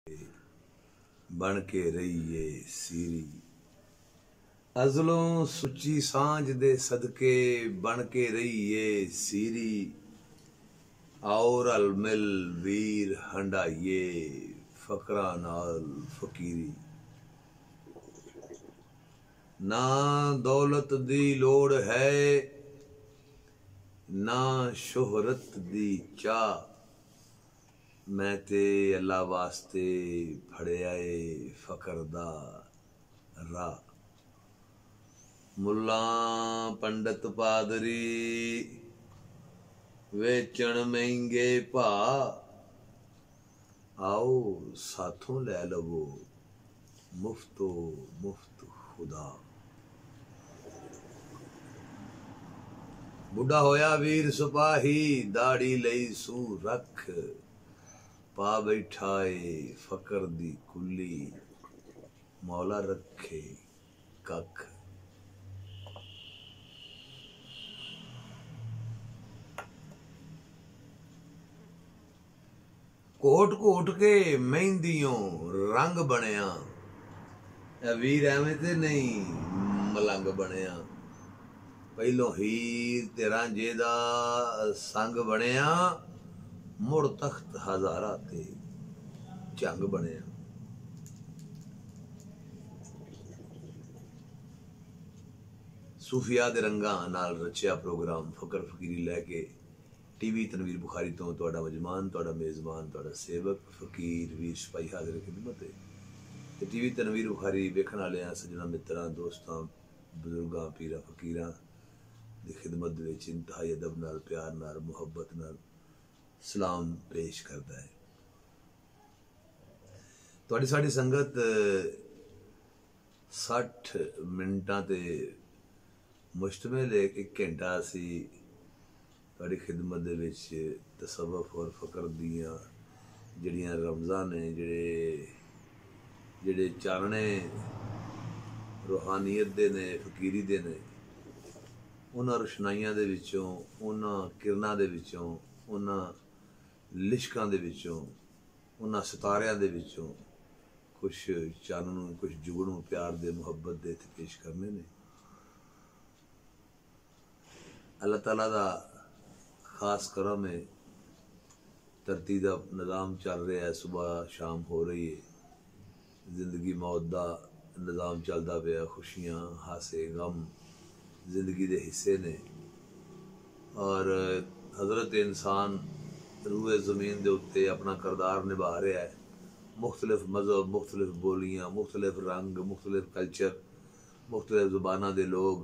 बन के रहीए सीरी अजलों सुची सांझ दे सदके बन के रहीए सीरी और अलमिल वीर हंडाइए फकरा नाल फकीरी ना दौलत दी लोड़ है ना शोहरत दी चाह मैं ते अल्लाह वास्ते फड़िया फकर दा राह मुल्ला पंडित पादरी वेचण महंगे भा आओ साथों लै लवो मुफ्तो मुफ्त खुदा बुढ़ा होया वीर सिपाही दाड़ी लई सू रख पा बैठाए फकर दी कुली मौला रखे कख कोट कोट के मेहंदियों रंग बनिया वीर एवें ते नहीं मलंग बनिया पहलों हीर ते रांझे दा संग बनिया मुड़ तख्त हजारा ते जंग बनिया सूफिया दे रंगां नाल रचिया प्रोग्राम फकर फकीरी लैके टीवी तनवीर बुखारी तो तुहाडा मजमान तुहाडा मेज़बान तुहाडा सेवक फकीर वीर सिपाही हाज़िर खिदमत है। टीवी तनवीर बुखारी वेखण वालियां सज्जणां मित्रां दोस्तां बजुर्गां पीरां फकीरां दी खिदमत दे विच इंतहाई अदब नाल प्यार नाल मुहब्बत नाल सलाम पेश करता है। तुहाडी साडी संगत 60 मिनटां ते मुश्तमिल एक घंटा असी तुहाडी खिदमत दे विच तसव्वुफ और फकर दियां जिहड़ियां रमज़ां ने जिहड़े चानणे रूहानियत दे ने फकीरी दे ने उन्हां रोशनाइयां दे विचों उन्हां किरणां दे विचों उन्हां लिशकां दे विचों उन्हां सितारियां दे विचों कुछ चानणों कुछ जुगनू प्यार दे मुहब्बत दे इत्थे पेश करने ने। अल्लाह ताला दा खास करम है धरती का निज़ाम चल रहा है सुबह शाम हो रही है जिंदगी मौत का निज़ाम चलता पाया खुशियाँ हासे गम जिंदगी के हिस्से ने और हज़रत इंसान रूए ज़मीन के उत्ते अपना किरदार निभा रहा है। मुख्तलिफ मज़हब मुख्तलिफ बोलियाँ मुख्तलिफ रंग मुख्तलिफ कल्चर मुख्तलिफ ज़ुबाना के लोग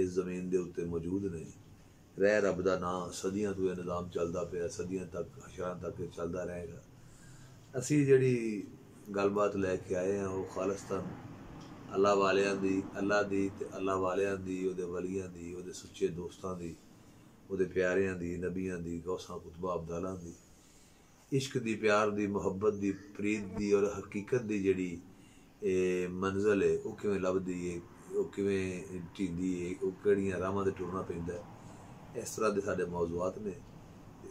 इस ज़मीन के उत्ते मौजूद ने रह रब का नाम सदियों तो यह निज़ाम चलता पाया सदियों तक हशरां तक चलता रहेगा। असी जिहड़ी गलबात लैके आए हैं वो खालिस्तान अल्लाह वालियां दी अल्लाह दी ते अल्लाह वालियां दी उहदे वलियां दी उहदे सुच्चे दोस्तां दी उहदे प्यारियां दी नबियां दी गौसां कुतबा अब्दालां दी इश्क दी प्यार दी मुहब्बत दी प्रीत दी और हकीकत दी जिहड़ी मंजिल है वो किवें लभदी है वो किवें ढींदी है वो किहड़ियां राहां ते टुरना पैंदा है इस तरह के साडे मौजूआत ने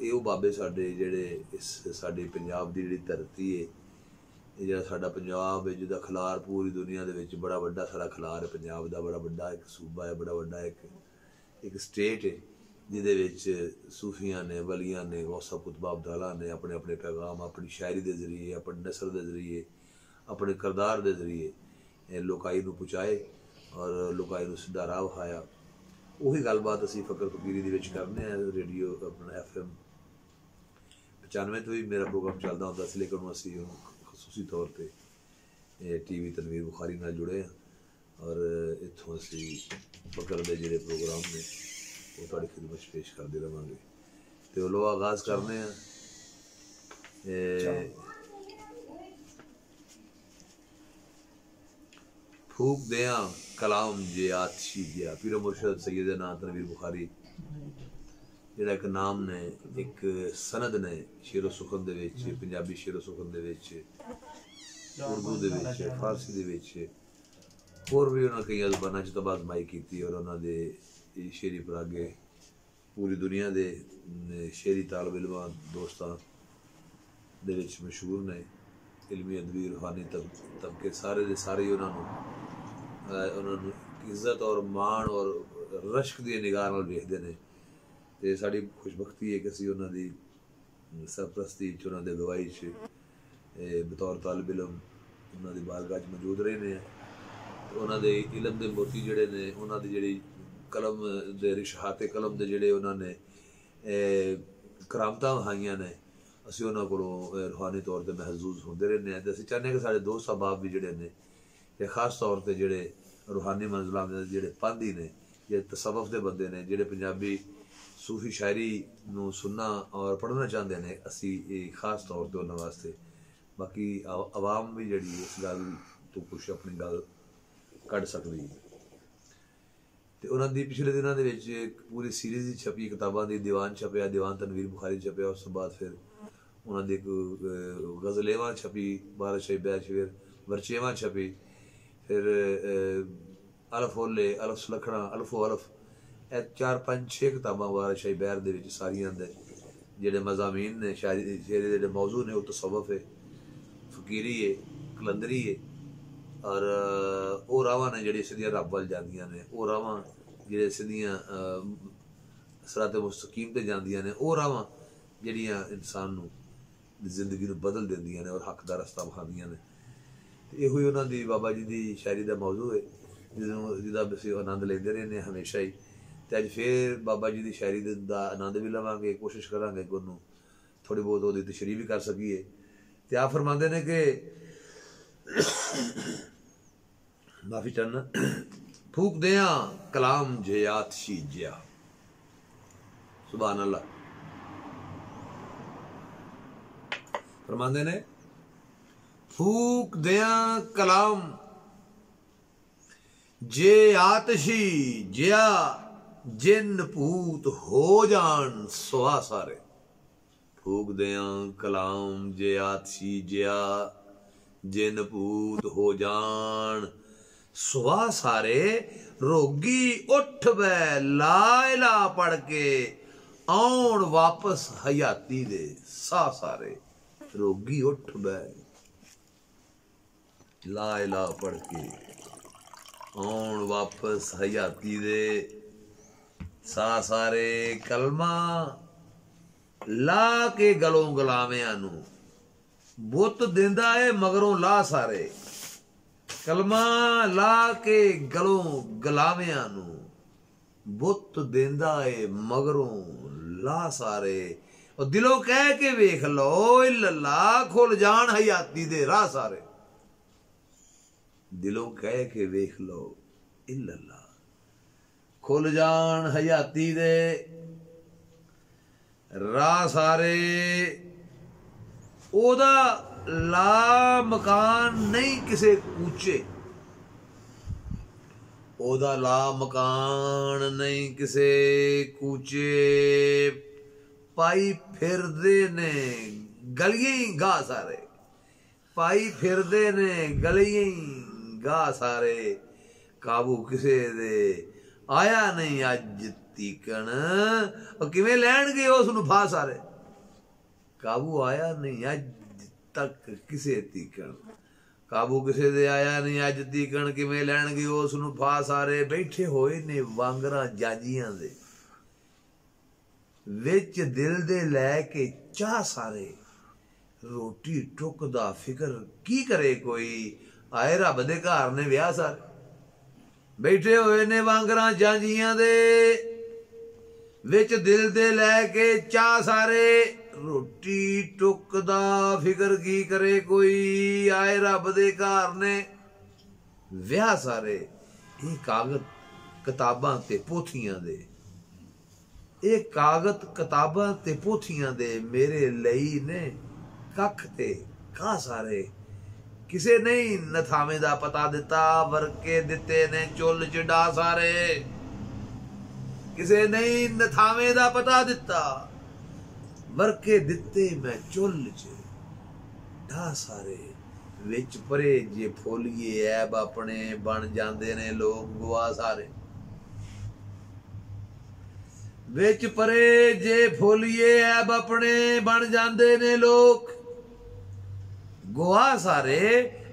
ये बाबे साडे जिहड़े इस साडी पंजाब दी जिहड़ी धरती है ये जिहड़ा साडा पंजाब है जिहदा खिलार पूरी दुनिया दे विच बड़ा वड्डा साडा खिलार है पंजाब दा बड़ा वड्डा एक सूबा है बड़ा वड्डा एक स्टेट है जिहदे विच सूफियां ने वलियां ने गौसा कुतबा अब्दाला ने अपने अपने पैगाम अपनी शायरी के जरिए अपने नसर के जरिए अपने किरदार के जरिए लोकाई नूं पहुँचाए और लोकाई नूं सीधा राह विखाया। उही गलबात असी फकर फकीरी दे विच करने रेडियो अपना FM 95 तो भी मेरा प्रोग्राम चलता होंदा सी लेकिन असी खसूसी तौर पर टीवी तनवीर बुखारी नाल जुड़े हैं और इत्थों असी फकर दे जिहड़े प्रोग्राम ने वो तुहाडी खिदमत पेश करते रहांगे। तो लो आगाज़ करने फूक दिया कलाम जे आतिशी गया पीरो मुर्शद सैयदना तनवीर बुखारी जिहड़ा एक नाम ने एक सनद ने शेरो सुखन दे विच पंजाबी शेरो सुखन दे विच उर्दू दे विच फारसी दे विच होर भी उन्होंने कई ज़बानां च तबाज़माई की और उन्होंने शेरी परागे पूरी दुनिया के शेरी तालब इलमां दोस्तां दे विच मशहूर ने इलमी अदबी रूहानी तबके सारे दे सारे ही उन्होंने इज्जत और मान और रश्क की निगाह नाल वेखदे ने। ते साडी खुशबख्ती है कि असीं उन्हां दी सरपरस्ती च उन्हां दे अगवाई च बतौर तालिब इलम उन्हां दी बारगाह च मौजूद रहने हैं। तो उन्हां दे इलम दे मोती जिहड़े ने उन्हां दी जिहड़ी कलम दे रिशहाते कलम दे जिहड़े उन्होंने करामतां वहाइयां ने असीं उन्हां कोलों रूहानी तौर पर महजूज होंदे रहने हैं। तो असीं चाहते हैं कि साढ़े दोस्त अहबाब भी जिहड़े ने ते खास तौर पर जिहड़े रूहानी मंजिलां दे जिहड़े पांधी ने जिहड़े तसव्वुफ दे बंदे ने जिहड़े पंजाबी सूफी शायरी नूं सुनना और पढ़ना चाहते हैं असीं खास तौर पर उन्हां वास्ते बाकी आवाम भी जिहड़ी इस गल तो कुछ अपनी गल कढ़ सकदी है। तो उन्होंने पिछले दिनों के एक पूरी सीरीज़ ही छपी किताबों की दीवान छपया दीवान तनवीर बुखारी छपया। उस बाद फिर उन्होंने एक गज़लेवां छपी बारशाही बैच फिर वरचेवां छपी फिर अलफ ओले अलफ सुलखना अल्फो अलफ 4-5-6 किताबां बारशाही बैर दे विच सारियां दे जेडे मज़ामीन ने शायरी जेडे मौजू ने वो तसव्वुफ है फकीरी है कलंदरी है और वो रावां ने जिहड़ी सीधियां रब वल जांदियां ने वो रावां जिहड़े सीधियां सराते मुस्तकीम ते जांदियां ने वो रावां जिहड़ियां इंसान नूं जिंदगी नूं बदल दिंदियां ने और हक दा रस्ता विखांदियां ने। ते इहो ही उन्हां दी बाबा जी दी शायरी दा मौजू है जिहदा असीं आनंद लैंदे रहने हमेशा ही। ते अज फिर बाबा जी की शायरी का आनंद भी लवांगे कोशिश करांगे कि उन्होंने थोड़ी बहुत वो तशरीह भी कर सकीए। तो आप फरमाते ने कि माफी चाहना फूक दिया कलाम जयात शीजिया सुभान अल्लाह फरमाते ने फूक दिया कलाम जे आतशी जिया जिन पूत हो जान सुहा सारे। फूक दिया कलाम जे आतशी जिया जिन पूत हो जान सुहा सारे। रोगी उठ बै ला इला पढ़ के आउण वापस हयाती दे सा सारे। रोगी उठ बै ला इला पढ़ के आउण वापस हयाती दे सा सारे। कलमा ला के गलों गलावियां नू बुत दिंदा है मगरों ला सारे। कलमा ला के गलों गलावियां नू बुत दिंदा है मगरों ला सारे। और दिलों कह के वेख लो इल्लल्लाह खुल जान हयाती दे राह सारे। दिलों कह के वेख लो इल्लल्लाह खुल जान हयाती दे राह सारे। ओदा ला मकान नहीं किसे कूचे ओदा ला मकान नहीं किसे कूचे। पाई फिरदे ने गलियां गा सारे। पाई फिरदे ने गलियां गा सारे। काबू किसे दे आया नहीं अज तीकण और किवें लैणगे उस नूं फा सारे। काबू आया नहीं अज तक किसे तीकण काबू किसे दे आया नहीं अज तीकण किवें लैणगे उस नूं फा सारे। बैठे होए ने वांगरां जांजियां दे विच दिल दे लैके चाह सारे। रोटी टुक दा फिकर की करे कोई आए रब दे घर ने विआह सारे। बैठे हुए ने वांगरां जांजियां दे विच दिल दे लैके चाह सारे। रोटी टुक दा फिकर की करे कोई आए रब दे घर ने विआह सारे। ये कागज किताबां ते पोथियां दे ये कागज किताबां ते पोथियां दे मेरे लई ने कख ते घा सारे। किसे नहीं नथावे दा पता दिता वरके दिते ने चुल च डा सारे। किसे नहीं नथावे दा पता दिता वरके दिते मैं चुल च डा सारे। विच परे जे फोलिए ऐब अपने बन जांदे ने लोग गुआ सारे। विच परे जे फोलिए ऐब अपने बन जांदे ने लोग गुआ सारे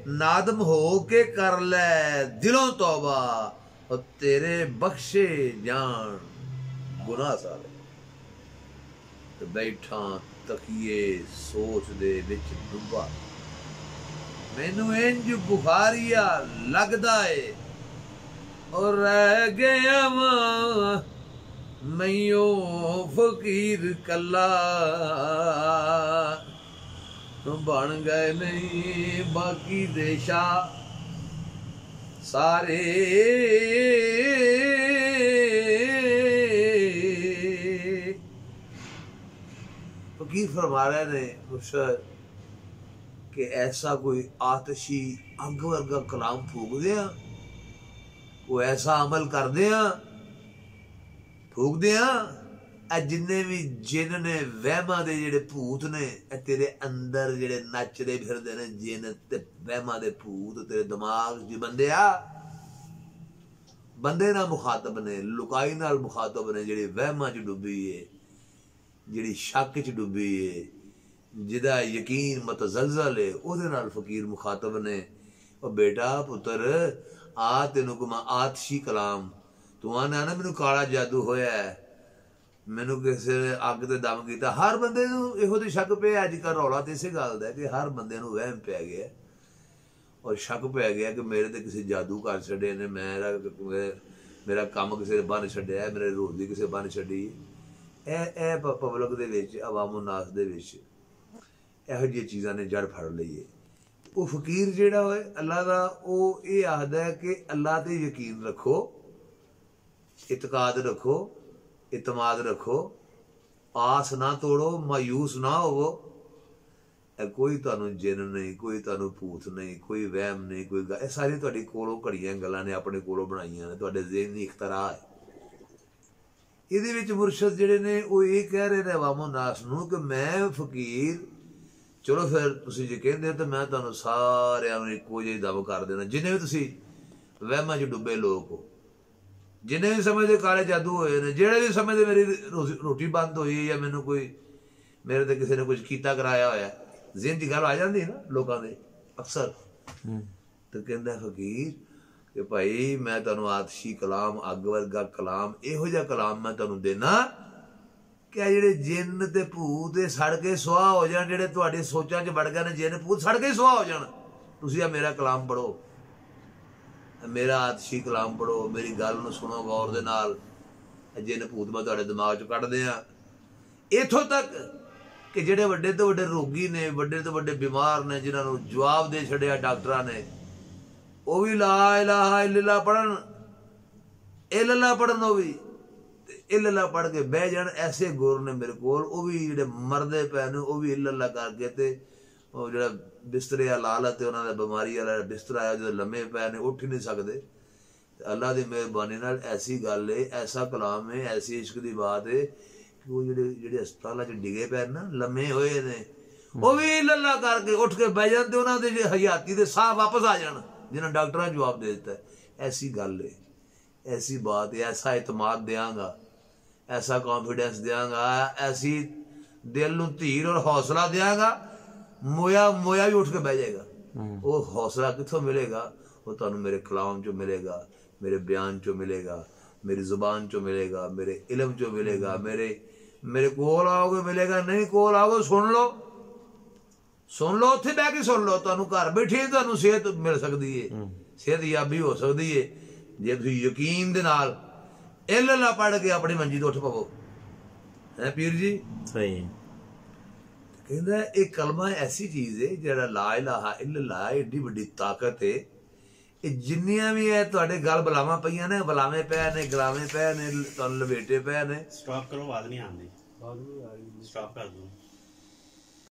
नादम हो के कर ले दिलों तौबा और तेरे बख्शे जान गुनाह सारे। तो बैठा तकिए सोच दे विच डुब्बा मैनू इंज बुखारिया लगदा है और रह गया मैयो फकीर कला बन गए नहीं बाकी देशा सारे। फकीर फरमा रहे ने मुर्शद कि ऐसा कोई आतशी अग वर्गा कलाम फूक दिया, कोई ऐसा अमल कर दिया फूक दिया जिन्ने भी जिन ने वहमां दे जेड़े भूत ने तेरे अंदर जेड़े नचदे फिरदे ने जिन ते वहमां दे भूत तेरे दिमाग च बंदिया बंदे नाल मुखातब ने, लुकाई नाल मुखातब ने, जेड़ी वहमां च डुबी है, जेड़ी शक च डुबी है, जिदा यकीन मतजलजल है, ओदे नाल फकीर मुखातब ने। ओ बेटा पुत्र आ तेनू को मैं आतशी कलाम तू आना ना मैनू काला जादू होया है, मैनू किसी अग ते दम किया। हर बंदे नू इहो जी शक पे अजकल रौला तो इसे गल का कि हर बंदे नू वहम पै गया और शक पै गया कि मेरे ते किसी जादू कर छड़े ने, मेरा कम किसी ने बन छड्डिया, मेरे रोजी किसी बन छड्डी। ए पब्लिक दे विच अवामो नास दे विच इहो जी चीज़ां ने जड़ फड़ लई है। वो फकीर जिहड़ा होए अल्लाह दा वो ये आखदा है कि अल्लाह ते यकीन रखो, इतकाद रखो, इतमाद रखो, आस ना तोड़ो, मायूस ना होवो। कोई तुहानू जिन नहीं, कोई तुहानू भूत नहीं, कोई वहम नहीं, कोई गल सारी तुहाडी कोलों घड़ियां गल्लां ने अपने कोलों बनाईयां ने, तुहाडे ज़हनी इख्तरा है। इहदे विच मुर्शद जिहड़े ने वो ये कह रहे ने अवामो नास नू कि मैं फकीर चलो फिर तुसीं जे कहंदे तो मैं तुहानू सारिआं नू इक्को जिहा दम कर देना, जिन्ने भी तुसीं वहमां च डुब्बे लोग हो, जिन्ने भी समझदे काले जादू होए ने, जेड़े भी समझदे मेरी रोटी बंद होई या मैनू कोई मेरे ते किसी ने कुछ कीता कराया होया, ज़हन च गल आ जाती है ना लोगों के अक्सर। तो कहंदा फकीर कि भाई मैं तुहानू आतशी कलाम अग वर्गा कलाम इहो जिहा कलाम मैं तुहानू देना क्या जेड़े जिन ते भूत सड़ के सुआह हो जान, जेड़े तुहाडी सोचां च वड़ गए ने जिन भूत सड़ के सुआह हो जान। तुसीं आ मेरा कलाम पढ़ो, मेरा आतशी कलाम पढ़ो, मेरी गल नूं सुनो गौर दे नाल, जिन भूत मैं तुहाडे दिमाग चों कढ दियां। इत्थों तक कि जेड़े वड्डे तो वड्डे रोगी ने, वड्डे तो वड्डे बीमार ने, जिन्हां नूं जवाब दे छड़िया डॉक्टरां ने, वो भी ला इलाहा इल्लल्लाह पढ़न, इल्लल्लाह पढ़न, वो भी इल्लल्लाह पढ़ के बह जान। ऐसे गुर ने मेरे कोल, वो भी जेड़े मरदे पे ने वो भी इल्लल्लाह करके ते वो जेड़ा बिस्तरे वाला हालत है उन्होंने बीमारी वाला बिस्तरा है जो लम्मे पे ने उठ ही नहीं सकते। अल्लाह की मेहरबानी नाल ऐसी गल है, ऐसा कलाम है, ऐसी इश्क की बात है कि वो जेड़े हस्पताल च डिगे पे ना लम्मे होए ने वो भी इल्लल्लाह करके उठ के बह जाते, उन्होंने हयाती के साह वापस आ जान जिन्हें डॉक्टर ने जवाब दे दिता है। ऐसी गल है, ऐसी बात है, ऐसा इतमाद देंगा, ऐसा कॉन्फिडेंस देंगा, ऐसी दिल नूं धीर और हौसला देंगा, मोया मोया भी उठ के बह जाएगा। वो हौसला कितों मिलेगा? वो तुहानू मेरे कलाम चो मिलेगा, मेरे बयान चो मिलेगा, मेरी जुबान चो मिलेगा, मेरे इलम चो मिलेगा, मेरे कोल आओगे मिलेगा, नहीं कोल आओगे सुन लो, उत्थे बह के सुन लो। तुहानू घर बैठे तुहानू सेहत मिल सकती है, सेहत याबी हो सकती है जे तुसीं यकीन दे नाल इल्लल्लाह पढ़ के अपनी मंजी तो उठ पवो। है पीर जी सही कहंदा एक कलमा ऐसी चीज है जेड़ा ला इलाहा इल्लल्लाह एडी वड्डी ताकत है। ये जिन्नियां भी है तुहाडे गल बलावां पईयां ने, बलावे पै ने, गलावे पै ने, तुहानू लपेटे पै ने। स्टॉप करो, आवाज नहीं आंदी, स्टॉप कर दो।